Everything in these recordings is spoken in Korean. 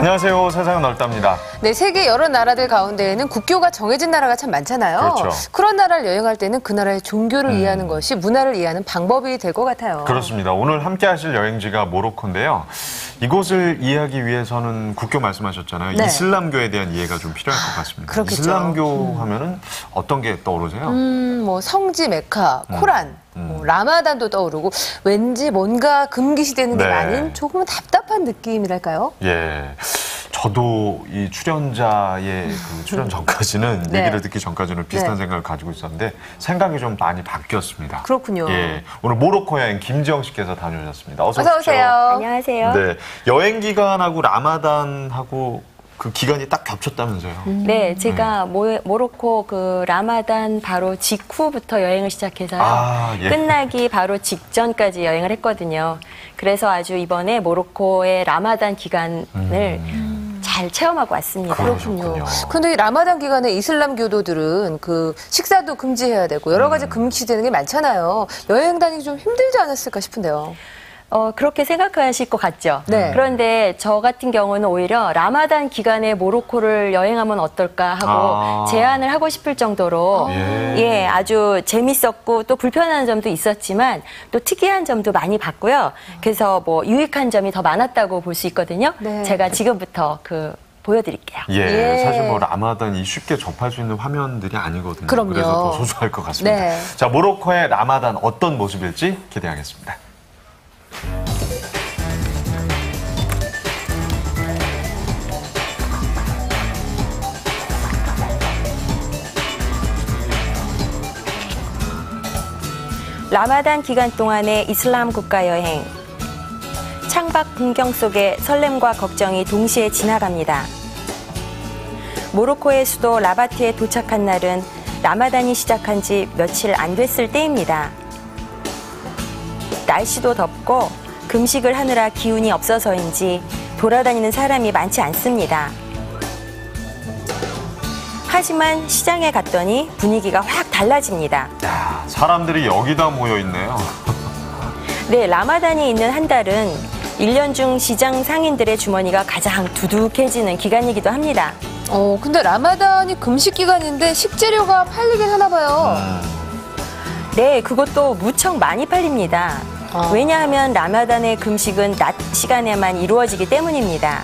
안녕하세요. 세상은 넓답니다. 네, 세계 여러 나라들 가운데에는 국교가 정해진 나라가 참 많잖아요. 그렇죠. 그런 나라를 여행할 때는 그 나라의 종교를 이해하는 것이 문화를 이해하는 방법이 될 것 같아요. 그렇습니다. 오늘 함께 하실 여행지가 모로코인데요. 이곳을 이해하기 위해서는 국교 말씀하셨잖아요. 네. 이슬람교에 대한 이해가 좀 필요할 것 같습니다. 그렇겠죠. 이슬람교 하면은 어떤 게 떠오르세요? 뭐 성지 메카, 코란, 라마단도 떠오르고 왠지 뭔가 금기시되는 게 네. 아닌 조금은 답답한 느낌이랄까요? 예. 저도 이 출연자의 그 출연 전까지는 네. 얘기를 듣기 전까지는 비슷한 네. 생각을 가지고 있었는데 생각이 좀 많이 바뀌었습니다. 그렇군요. 예. 오늘 모로코 여행 김지영 씨께서 다녀오셨습니다. 어서 오세요. 안녕하세요. 네. 여행 기간하고 라마단하고 그 기간이 딱 겹쳤다면서요. 네, 제가 모로코 그 라마단 바로 직후부터 여행을 시작해서요. 아, 예. 끝나기 바로 직전까지 여행을 했거든요. 그래서 아주 이번에 모로코의 라마단 기간을 잘 체험하고 왔습니다. 그렇군요. 그런데 이 라마단 기간에 이슬람 교도들은 그 식사도 금지해야 되고 여러 가지 금지되는 게 많잖아요. 여행 다니기 좀 힘들지 않았을까 싶은데요. 그렇게 생각하실 것 같죠. 네. 그런데 저 같은 경우는 오히려 라마단 기간에 모로코를 여행하면 어떨까 하고 제안을 하고 싶을 정도로 예, 아주 재밌었고 또 불편한 점도 있었지만 또 특이한 점도 많이 봤고요. 그래서 뭐 유익한 점이 더 많았다고 볼 수 있거든요. 네. 제가 지금부터 보여드릴게요. 예, 예. 사실 뭐 라마단이 쉽게 접할 수 있는 화면들이 아니거든요. 그럼요. 그래서 더 소소할 것 같습니다. 네. 자, 모로코의 라마단 어떤 모습일지 기대하겠습니다. 라마단 기간 동안의 이슬람 국가 여행. 창밖 풍경 속에 설렘과 걱정이 동시에 지나갑니다. 모로코의 수도 라바트에 도착한 날은 라마단이 시작한 지 며칠 안 됐을 때입니다. 날씨도 덥고 금식을 하느라 기운이 없어서인지 돌아다니는 사람이 많지 않습니다. 하지만 시장에 갔더니 분위기가 확 달라집니다. 야, 사람들이 여기다 모여 있네요. 네, 라마단이 있는 한 달은 1년 중 시장 상인들의 주머니가 가장 두둑해지는 기간이기도 합니다. 근데 라마단이 금식 기간인데 식재료가 팔리긴 하나 봐요. 네, 그것도 무척 많이 팔립니다. 왜냐하면 라마단의 금식은 낮 시간에만 이루어지기 때문입니다.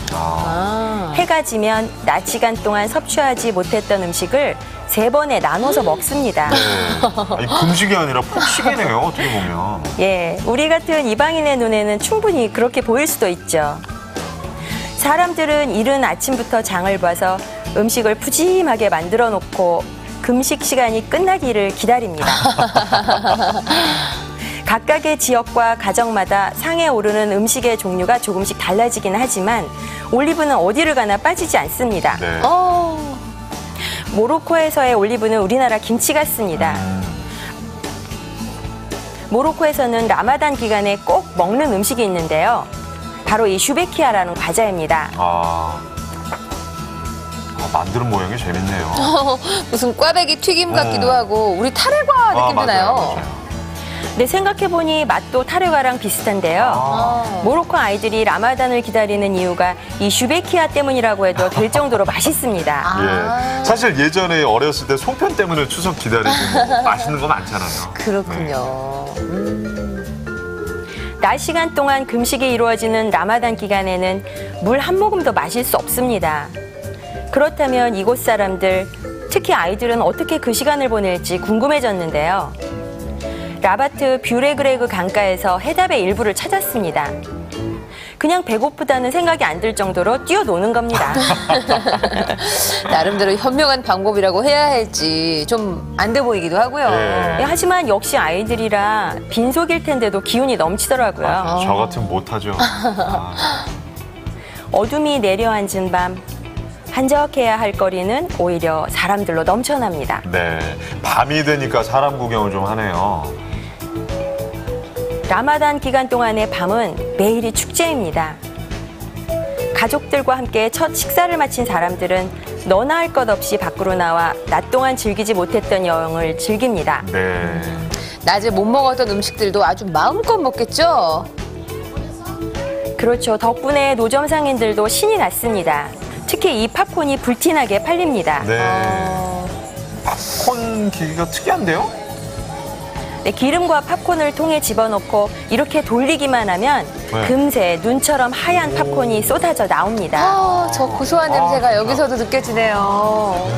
해가 지면 낮 시간 동안 섭취하지 못했던 음식을 3번에 나눠서 먹습니다. 네. 아니, 금식이 아니라 폭식이네요, 어떻게 보면. 예, 우리 같은 이방인의 눈에는 충분히 그렇게 보일 수도 있죠. 사람들은 이른 아침부터 장을 봐서 음식을 푸짐하게 만들어 놓고 금식 시간이 끝나기를 기다립니다. 각각의 지역과 가정마다 상에 오르는 음식의 종류가 조금씩 달라지긴 하지만 올리브는 어디를 가나 빠지지 않습니다. 네. 모로코에서의 올리브는 우리나라 김치 같습니다. 모로코에서는 라마단 기간에 꼭 먹는 음식이 있는데요. 바로 이 슈베키아라는 과자입니다. 만드는 모양이 재밌네요. 무슨 꽈배기 튀김 같기도 하고 우리 타레과 느낌도 나요. 맞아요. 네, 생각해보니 맛도 타르가랑 비슷한데요. 모로코 아이들이 라마단을 기다리는 이유가 이 슈베키아 때문이라고 해도 될 정도로 맛있습니다. 예. 사실 예전에 어렸을 때 송편 때문에 추석 기다리고 뭐 맛있는 거 많잖아요. 그렇군요. 낮 시간 동안 금식이 이루어지는 라마단 기간에는 물 한 모금도 마실 수 없습니다. 그렇다면 이곳 사람들, 특히 아이들은 어떻게 그 시간을 보낼지 궁금해졌는데요. 라바트 뷰레그레그 강가에서 해답의 일부를 찾았습니다. 그냥 배고프다는 생각이 안 들 정도로 뛰어노는 겁니다. 나름대로 현명한 방법이라고 해야 할지 좀 안 돼 보이기도 하고요. 예. 하지만 역시 아이들이라 빈속일 텐데도 기운이 넘치더라고요. 저 같으면 못하죠. 어둠이 내려앉은 밤, 한적해야 할 거리는 오히려 사람들로 넘쳐납니다. 네. 밤이 되니까 사람 구경을 좀 하네요. 라마단 기간 동안의 밤은 매일이 축제입니다. 가족들과 함께 첫 식사를 마친 사람들은 너나 할 것 없이 밖으로 나와 낮 동안 즐기지 못했던 여행을 즐깁니다. 네. 낮에 못 먹었던 음식들도 아주 마음껏 먹겠죠? 그렇죠. 덕분에 노점 상인들도 신이 났습니다. 특히 이 팝콘이 불티나게 팔립니다. 네. 팝콘 기기가 특이한데요? 네, 기름과 팝콘을 통에 집어넣고 이렇게 돌리기만 하면 네. 금세 눈처럼 하얀 팝콘이 쏟아져 나옵니다. 아, 저 고소한 냄새가 여기서도 느껴지네요.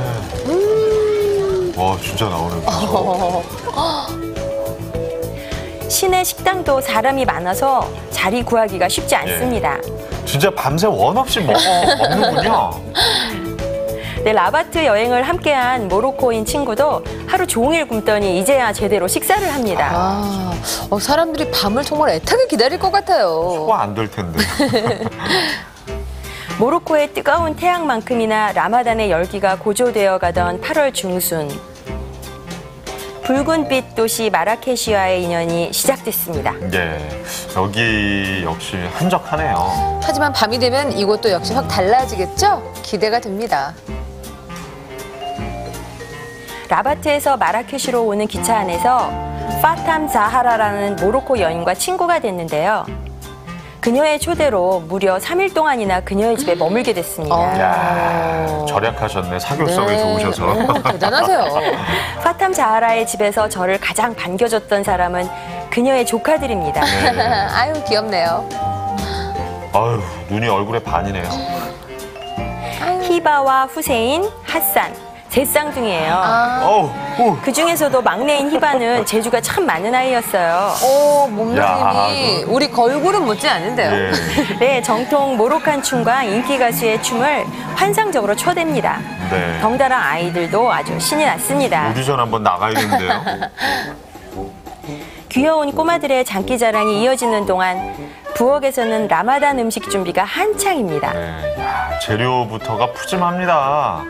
와, 진짜 나오네. 시내 식당도 사람이 많아서 자리 구하기가 쉽지 않습니다. 진짜 밤새 원 없이 먹는군요. 네, 라바트 여행을 함께한 모로코인 친구도 하루 종일 굶더니 이제야 제대로 식사를 합니다. 아, 사람들이 밤을 정말 애타게 기다릴 것 같아요. 소화 안 될 텐데. 모로코의 뜨거운 태양만큼이나 라마단의 열기가 고조되어 가던 8월 중순. 붉은빛 도시 마라케시와의 인연이 시작됐습니다. 예, 여기 역시 한적하네요. 하지만 밤이 되면 이곳도 역시 확 달라지겠죠? 기대가 됩니다. 라바트에서 마라케시로 오는 기차 안에서 파탐 자하라라는 모로코 여인과 친구가 됐는데요. 그녀의 초대로 무려 3일 동안이나 그녀의 집에 머물게 됐습니다. 야, 절약하셨네. 사교성이 좋으셔서. 대단하세요. 파탐 자하라의 집에서 저를 가장 반겨줬던 사람은 그녀의 조카들입니다. 아유, 귀엽네요. 아유, 눈이 얼굴에 반이네요. 히바와 후세인, 핫산, 세 쌍둥이에요. 어우, 그 중에서도 막내인 히바는 재주가 참 많은 아이였어요. 오, 몸놀림이 우리 걸그룹 못지 않은데요. 예. 네, 정통 모로칸 춤과 인기 가수의 춤을 환상적으로 초대합니다. 네. 덩달아 아이들도 아주 신이 났습니다. 오디션 한번 나가야겠는데요. 귀여운 꼬마들의 장기자랑이 이어지는 동안 부엌에서는 라마단 음식 준비가 한창입니다. 네, 야, 재료부터가 푸짐합니다.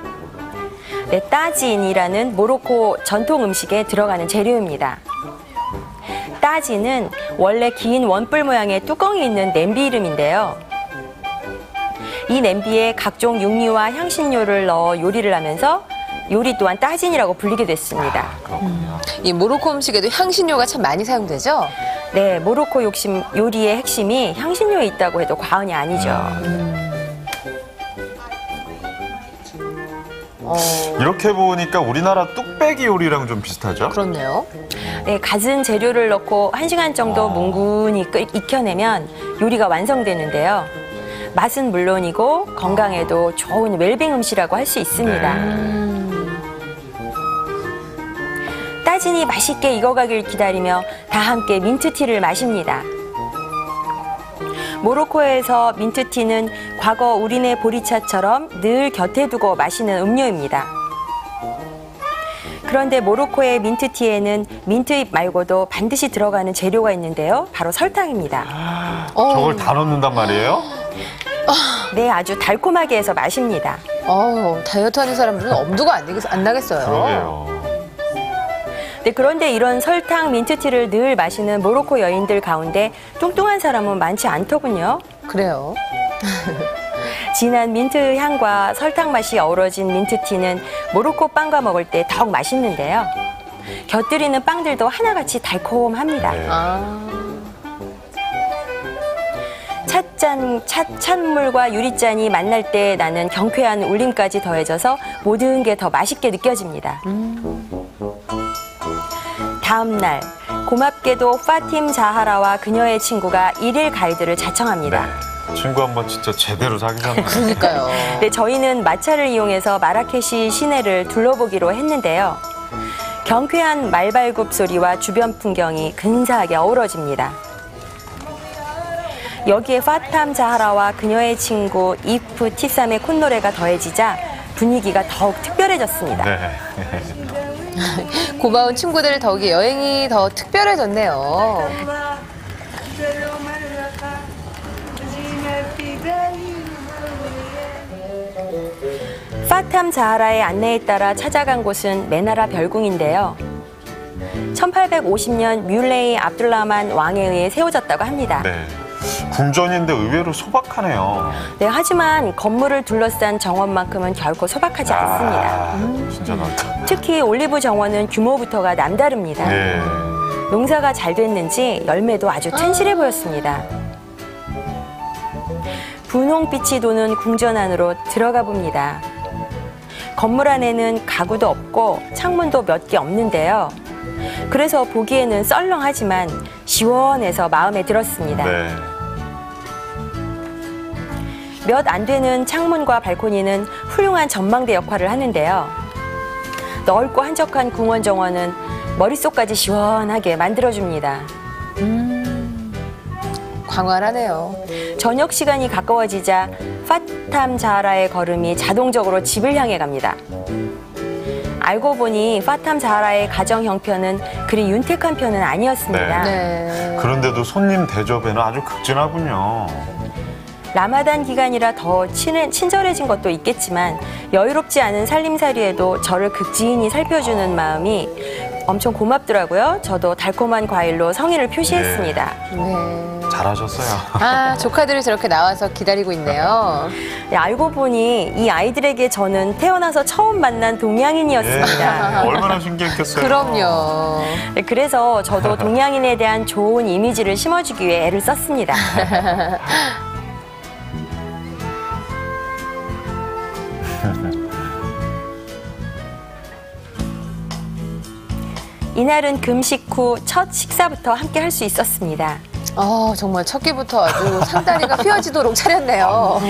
네, 따진이라는 모로코 전통 음식에 들어가는 재료입니다. 따진은 원래 긴 원뿔 모양의 뚜껑이 있는 냄비 이름인데요. 이 냄비에 각종 육류와 향신료를 넣어 요리를 하면서 요리 또한 따진이라고 불리게 됐습니다. 그렇군요. 이 모로코 음식에도 향신료가 참 많이 사용되죠? 네, 모로코 요리의 핵심이 향신료에 있다고 해도 과언이 아니죠. 이렇게 보니까 우리나라 뚝배기 요리랑 좀 비슷하죠? 그렇네요. 네, 갖은 재료를 넣고 1시간 정도 뭉근히 익혀내면 요리가 완성되는데요. 맛은 물론이고 건강에도 좋은 웰빙 음식이라고 할 수 있습니다. 따진이 맛있게 익어가길 기다리며 다 함께 민트티를 마십니다. 모로코에서 민트티는 과거 우리네 보리차처럼 늘 곁에 두고 마시는 음료입니다. 그런데 모로코의 민트티에는 민트잎 말고도 반드시 들어가는 재료가 있는데요. 바로 설탕입니다. 저걸 다 넣는단 말이에요? 네, 아주 달콤하게 해서 마십니다. 다이어트 하는 사람들은 엄두가 안 나겠어요. 그러게요. 네, 그런데 이런 설탕 민트티를 늘 마시는 모로코 여인들 가운데 뚱뚱한 사람은 많지 않더군요. 그래요. 진한 민트 향과 설탕 맛이 어우러진 민트티는 모로코 빵과 먹을 때 더욱 맛있는데요. 곁들이는 빵들도 하나같이 달콤합니다. 네. 찬물과 유리잔이 만날 때 나는 경쾌한 울림까지 더해져서 모든 게 더 맛있게 느껴집니다. 다음 날 고맙게도 파팀 자하라와 그녀의 친구가 일일 가이드를 자청합니다. 네. 친구 한번 진짜 제대로 사귀셨네요. 그러니까요. 네, 저희는 마차를 이용해서 마라케시 시내를 둘러보기로 했는데요. 경쾌한 말발굽 소리와 주변 풍경이 근사하게 어우러집니다. 여기에 파탐 자하라와 그녀의 친구 이프 티삼의 콧노래가 더해지자 분위기가 더욱 특별해졌습니다. 네. 고마운 친구들 덕에 여행이 더 특별해졌네요. 파탐 자하라의 안내에 따라 찾아간 곳은 메나라 별궁인데요. 1850년 뮬레이 압둘라만 왕에 의해 세워졌다고 합니다. 네. 궁전인데 의외로 소박하네요. 네, 하지만 건물을 둘러싼 정원만큼은 결코 소박하지 않습니다. 진짜 넓다. 특히 올리브 정원은 규모부터가 남다릅니다. 네. 농사가 잘 됐는지 열매도 아주 튼실해 보였습니다. 분홍빛이 도는 궁전 안으로 들어가 봅니다. 건물 안에는 가구도 없고 창문도 몇 개 없는데요. 그래서 보기에는 썰렁하지만 시원해서 마음에 들었습니다. 네. 몇 안 되는 창문과 발코니는 훌륭한 전망대 역할을 하는데요. 넓고 한적한 궁원 정원은 머릿속까지 시원하게 만들어줍니다. 광활하네요. 저녁 시간이 가까워지자 파탐 자하라의 걸음이 자동적으로 집을 향해 갑니다. 알고 보니 파탐 자하라의 가정 형편은 그리 윤택한 편은 아니었습니다. 네. 그런데도 손님 대접에는 아주 극진하군요. 라마단 기간이라 더 친절해진 것도 있겠지만 여유롭지 않은 살림살이에도 저를 극진히 살펴주는 마음이 엄청 고맙더라고요. 저도 달콤한 과일로 성의를 표시했습니다. 네. 잘하셨어요. 아, 조카들이 저렇게 나와서 기다리고 있네요. 네, 알고 보니 이 아이들에게 저는 태어나서 처음 만난 동양인이었습니다. 예, 얼마나 신기했겠어요. 그럼요. 네, 그래서 저도 동양인에 대한 좋은 이미지를 심어주기 위해 애를 썼습니다. 이날은 금식 후 첫 식사부터 함께 할 수 있었습니다. 정말 첫 끼부터 아주 상다리가 휘어지도록 차렸네요.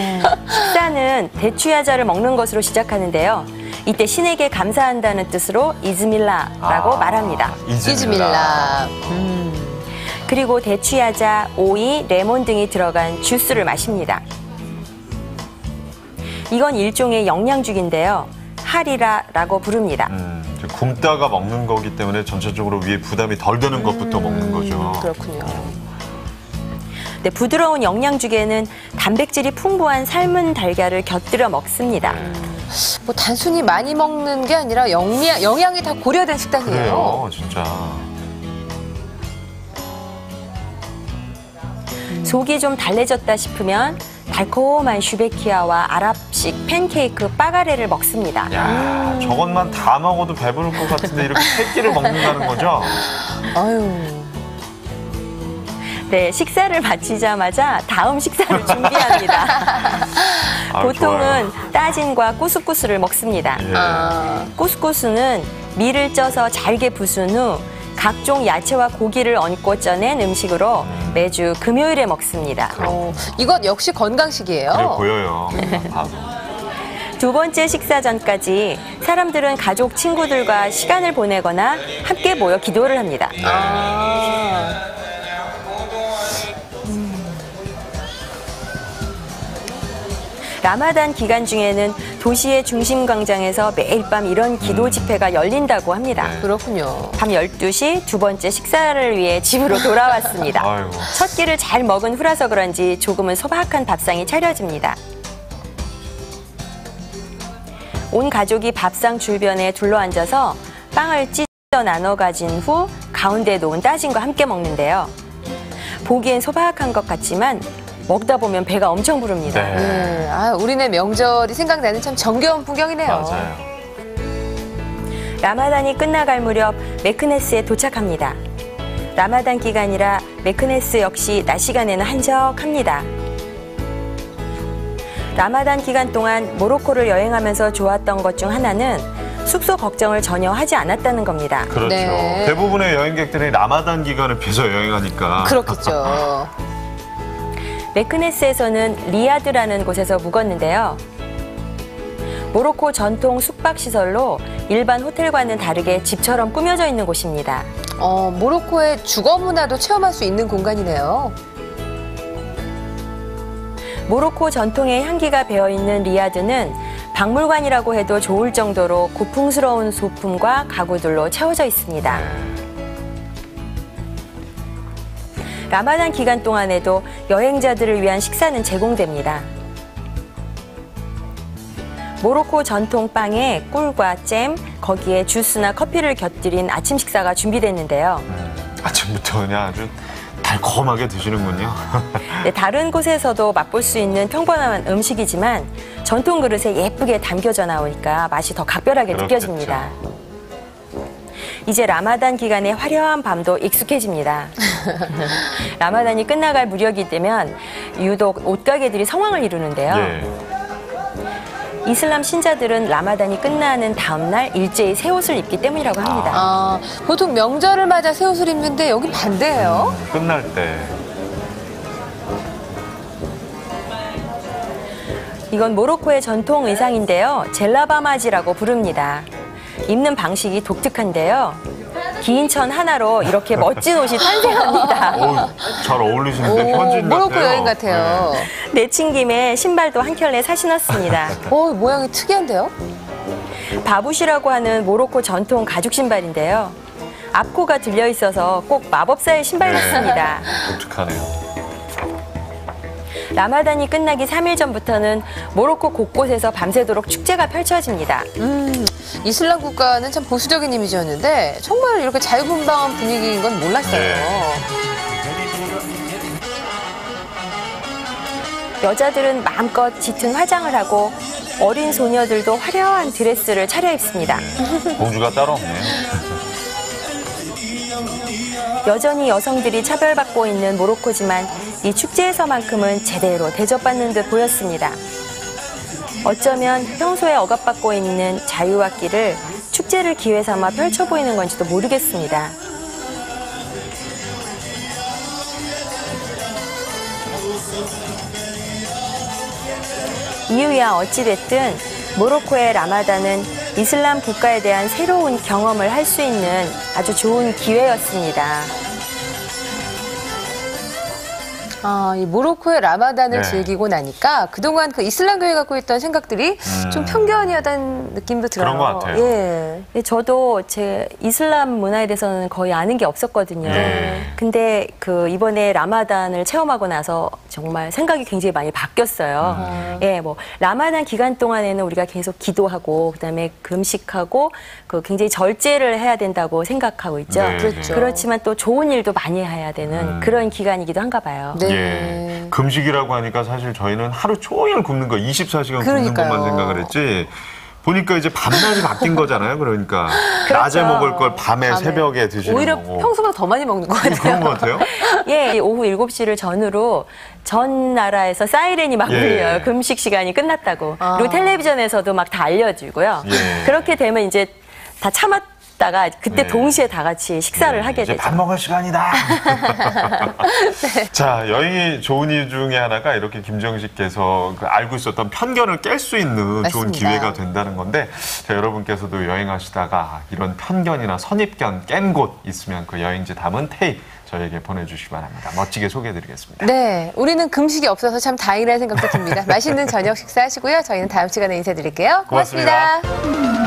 식사는 대추야자를 먹는 것으로 시작하는데요. 이때 신에게 감사한다는 뜻으로 이즈밀라라고 말합니다. 이즈밀라. 그리고 대추야자, 오이, 레몬 등이 들어간 주스를 마십니다. 이건 일종의 영양죽인데요. 하리라라고 부릅니다. 굶다가 먹는 거기 때문에 전체적으로 위에 부담이 덜 되는 것부터 먹는 거죠. 그렇군요. 네, 부드러운 영양죽에는 단백질이 풍부한 삶은 달걀을 곁들여 먹습니다. 뭐 단순히 많이 먹는 게 아니라 영양이 다 고려된 식단이에요. 그래요, 진짜. 속이 좀 달래졌다 싶으면 달콤한 슈베키아와 아랍식 팬케이크 빠가레를 먹습니다. 야, 저것만 다 먹어도 배부를 것 같은데 이렇게 세 끼를 먹는다는 거죠? 아유. 네, 식사를 마치자마자 다음 식사를 준비합니다. 아유, 보통은 따진과 꾸스꾸스를 먹습니다. 예. 꾸스꾸스는 밀을 쪄서 잘게 부순 후 각종 야채와 고기를 얹고 쪄낸 음식으로 매주 금요일에 먹습니다. 이것 역시 건강식이에요. 그래 보여요. 봐도. 두 번째 식사 전까지 사람들은 가족, 친구들과 시간을 보내거나 함께 모여 기도를 합니다. 라마단 기간 중에는 도시의 중심 광장에서 매일 밤 이런 기도 집회가 열린다고 합니다. 그렇군요. 밤 12시 두 번째 식사를 위해 집으로 돌아왔습니다. 아이고. 첫 끼를 잘 먹은 후라서 그런지 조금은 소박한 밥상이 차려집니다. 온 가족이 밥상 줄변에 둘러앉아서 빵을 찢어 나눠 가진 후 가운데에 놓은 따진과 함께 먹는데요. 보기엔 소박한 것 같지만 먹다 보면 배가 엄청 부릅니다. 네. 네. 우리네 명절이 생각나는 참 정겨운 풍경이네요. 맞아요. 라마단이 끝나갈 무렵 메크네스에 도착합니다. 라마단 기간이라 메크네스 역시 낮 시간에는 한적합니다. 라마단 기간 동안 모로코를 여행하면서 좋았던 것 중 하나는 숙소 걱정을 전혀 하지 않았다는 겁니다. 그렇죠. 네. 대부분의 여행객들이 라마단 기간을 펴서 여행하니까. 그렇겠죠. 메크네스에서는 리야드라는 곳에서 묵었는데요. 모로코 전통 숙박시설로 일반 호텔과는 다르게 집처럼 꾸며져 있는 곳입니다. 모로코의 주거 문화도 체험할 수 있는 공간이네요. 모로코 전통의 향기가 배어있는 리야드는 박물관이라고 해도 좋을 정도로 고풍스러운 소품과 가구들로 채워져 있습니다. 라마단 기간 동안에도 여행자들을 위한 식사는 제공됩니다. 모로코 전통 빵에 꿀과 잼, 거기에 주스나 커피를 곁들인 아침 식사가 준비됐는데요. 아침부터 그냥 아주 달콤하게 드시는군요. 네, 다른 곳에서도 맛볼 수 있는 평범한 음식이지만 전통 그릇에 예쁘게 담겨져 나오니까 맛이 더 각별하게 그렇겠죠. 느껴집니다. 이제 라마단 기간의 화려한 밤도 익숙해집니다. 라마단이 끝나갈 무렵이 되면 유독 옷가게들이 성황을 이루는데요. 예. 이슬람 신자들은 라마단이 끝나는 다음 날 일제히 새 옷을 입기 때문이라고 합니다. 아, 보통 명절을 맞아 새 옷을 입는데 여기 반대예요. 끝날 때. 이건 모로코의 전통 의상인데요. 젤라바마지라고 부릅니다. 입는 방식이 독특한데요. 긴 천 하나로 이렇게 멋진 옷이 탄생합니다. 잘 어울리시는데 오, 현지인 같아요. 모로코 여행 같아요. 내친 김에 신발도 한 켤레 사 신었습니다. 오, 모양이 특이한데요? 바부시라고 하는 모로코 전통 가죽 신발인데요. 앞코가 들려 있어서 꼭 마법사의 신발 같습니다. 독특하네요. 라마단이 끝나기 3일 전부터는 모로코 곳곳에서 밤새도록 축제가 펼쳐집니다. 이슬람 국가는 참 보수적인 이미지였는데 정말 이렇게 자유분방한 분위기인 건 몰랐어요. 네. 여자들은 마음껏 짙은 화장을 하고 어린 소녀들도 화려한 드레스를 차려입습니다. 공주가 따로 없네요. 여전히 여성들이 차별받고 있는 모로코지만 이 축제에서만큼은 제대로 대접받는 듯 보였습니다. 어쩌면 평소에 억압받고 있는 자유와 끼를 축제를 기회 삼아 펼쳐 보이는 건지도 모르겠습니다. 이유야 어찌됐든 모로코의 라마단은 이슬람 국가에 대한 새로운 경험을 할 수 있는 아주 좋은 기회였습니다. 아, 이 모로코의 라마단을 네. 즐기고 나니까 그동안 그 이슬람교에 갖고 있던 생각들이 좀 편견이었다는 느낌도 들어요. 그런 것 같아요. 예. 네, 저도 제 이슬람 문화에 대해서는 거의 아는 게 없었거든요. 네. 근데 그 이번에 라마단을 체험하고 나서 정말 생각이 굉장히 많이 바뀌었어요. 예, 뭐 라마단 기간 동안에는 우리가 계속 기도하고 그다음에 금식하고 그 굉장히 절제를 해야 된다고 생각하고 있죠. 네. 그렇죠. 그렇지만 또 좋은 일도 많이 해야 되는 그런 기간이기도 한가 봐요. 네. 예. 금식이라고 하니까 사실 저희는 하루 종일 굶는 거 24시간 굶는 그러니까요. 것만 생각을 했지. 보니까 이제 밤낮이 바뀐 거잖아요. 그러니까 낮에 먹을 걸 밤에 새벽에 드시는 오히려 거고. 평소보다 더 많이 먹는 것 같아요. 그런 것 같아요. 예, 오후 7시를 전후로 전 나라에서 사이렌이 막 예. 울려요. 금식 시간이 끝났다고. 그리고 텔레비전에서도 막 다 알려주고요. 예. 그렇게 되면 이제 다 참았다가 그때 네. 동시에 다 같이 식사를 하게 이제 되죠. 밥 먹을 시간이다. 자, 여행이 좋은 이유 중에 하나가 이렇게 김정식께서 그 알고 있었던 편견을 깰 수 있는 좋은 맞습니다. 기회가 된다는 건데, 자, 여러분께서도 여행하시다가 이런 편견이나 선입견 깬 곳 있으면 그 여행지 담은 테이프 저에게 보내주시기 바랍니다. 멋지게 소개해드리겠습니다. 네, 우리는 금식이 없어서 참 다행이라는 생각도 듭니다. 맛있는 저녁 식사하시고요. 저희는 다음 시간에 인사드릴게요. 고맙습니다. 고맙습니다.